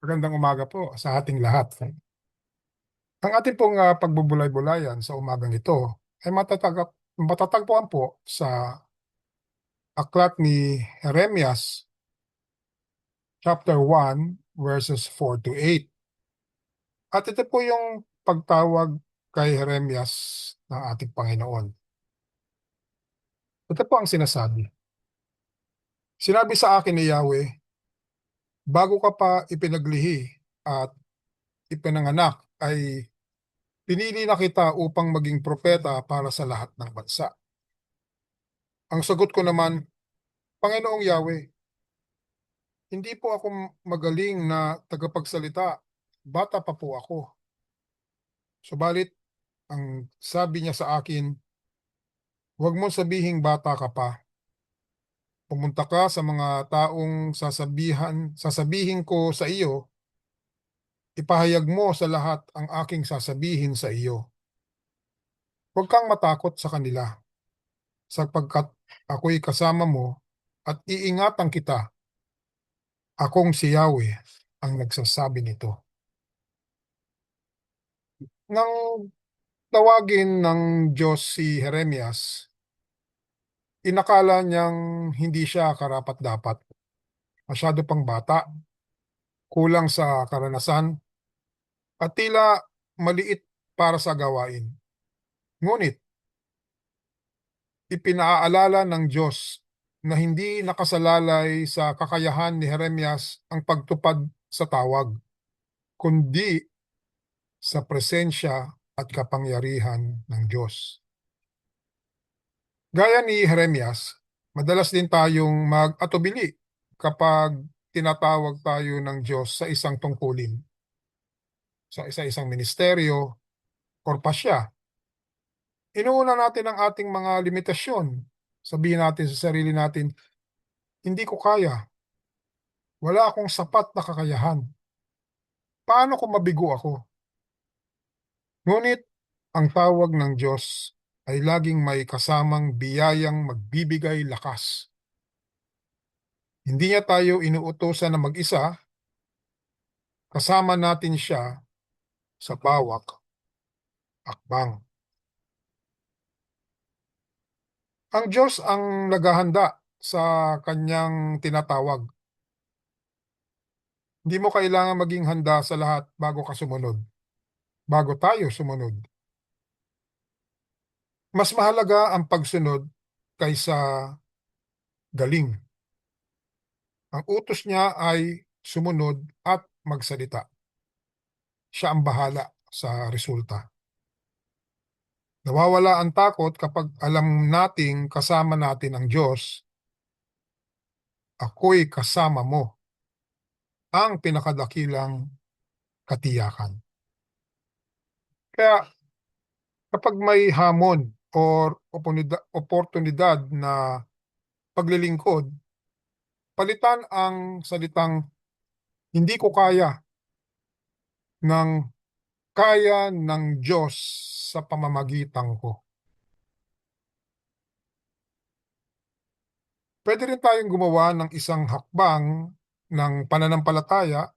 Magandang umaga po sa ating lahat. Ang ating pong pagbubulay-bulayan sa umagang ito ay matatagpuan po sa aklat ni Jeremias chapter 1 verses 4 to 8. At ito po yung pagtawag kay Jeremias ng ating Panginoon. Ito po ang sinasabi. Sinabi sa akin ni Yahweh, bago ka pa ipinaglihi at ipinanganak ay pinili na kita upang maging propeta para sa lahat ng bansa. Ang sagot ko naman, Panginoong Yahweh, hindi po ako magaling na tagapagsalita. Bata pa po ako. Subalit, ang sabi niya sa akin, huwag mo sabihing bata ka pa. Pumunta ka sa mga taong sasabihin ko sa iyo, ipahayag mo sa lahat ang aking sasabihin sa iyo. Huwag kang matakot sa kanila, sapagkat ako'y kasama mo at iingatan kita. Akong si Yahweh ang nagsasabi nito. Nang tawagin ng Diyos si Jeremias, inakala niyang hindi siya karapat-dapat. Masyado pang bata, kulang sa karanasan, at tila maliit para sa gawain. Ngunit, ipinaalala ng Diyos na hindi nakasalalay sa kakayahan ni Jeremias ang pagtupad sa tawag, kundi sa presensya at kapangyarihan ng Diyos. Gaya ni Jeremias, madalas din tayong mag-atubili kapag tinatawag tayo ng Diyos sa isang tungkulin, sa isa-isang ministeryo, or pasya. Inuuna natin ang ating mga limitasyon. Sabihin natin sa sarili natin, hindi ko kaya. Wala akong sapat na kakayahan. Paano kung mabigo ako? Ngunit, ang tawag ng Diyos ay laging may kasamang biyayang magbibigay lakas. Hindi niya tayo inuutosan na mag-isa, kasama natin siya sa bawat akbang. Ang Diyos ang naghahanda sa kanyang tinatawag. Hindi mo kailangan maging handa sa lahat bago ka sumunod, bago tayo sumunod. Mas mahalaga ang pagsunod kaysa galing. Ang utos niya ay sumunod at magsalita. Siya ang bahala sa resulta. Nawawala ang takot kapag alam nating kasama natin ang Diyos. Ako'y kasama mo, ang pinakadakilang katiyakan. Kaya kapag may hamon or oportunidad na paglilingkod, palitan ang salitang hindi ko kaya ng kaya ng Diyos sa pamamagitan ko. Pwede rin tayong gumawa ng isang hakbang ng pananampalataya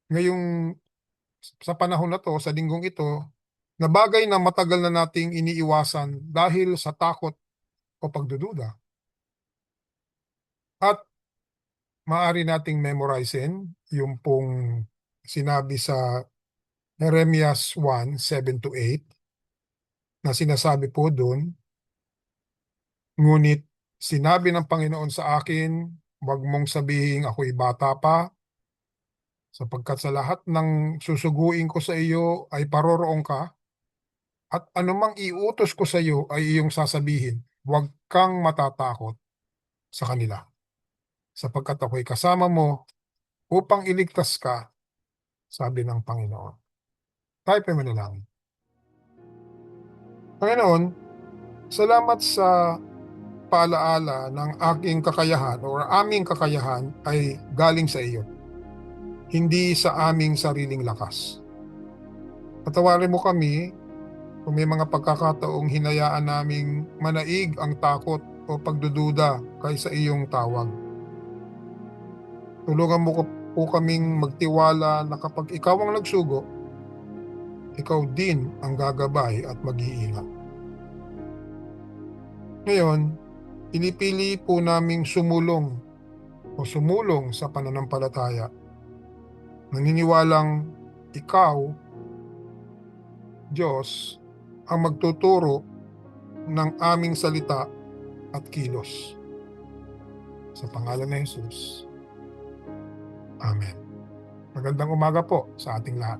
ngayong sa panahon na to, sa linggong ito, na bagay na matagal na nating iniiwasan dahil sa takot o pagdududa. At maaari nating memorizein yung pong sinabi sa Jeremias 1, 7 to 8 na sinasabi po doon, ngunit sinabi ng Panginoon sa akin, huwag mong sabihin ako'y bata pa, sapagkat sa lahat ng susuguin ko sa iyo ay paroroong ka, at anumang iutos ko sa iyo ay iyong sasabihin, huwag kang matatakot sa kanila, sapagkat ako'y kasama mo upang iligtas ka, sabi ng Panginoon. Tayo pa manalangin. Panginoon, salamat sa paalaala ng aking kakayahan o aming kakayahan ay galing sa iyo, hindi sa aming sariling lakas. Patawarin mo kami kung may mga pagkakataong hinayaan naming manaig ang takot o pagdududa kaysa iyong tawag. Tulungan mo ko po po kaming magtiwala na kapag ikaw ang nagsugo, ikaw din ang gagabay at mag-iingat. Ngayon, pinipili po naming sumulong sa pananampalataya. Naniniwalang ikaw, Diyos, ang magtuturo ng aming salita at kilos. Sa pangalan ni Jesus. Amen. Magandang umaga po sa ating lahat.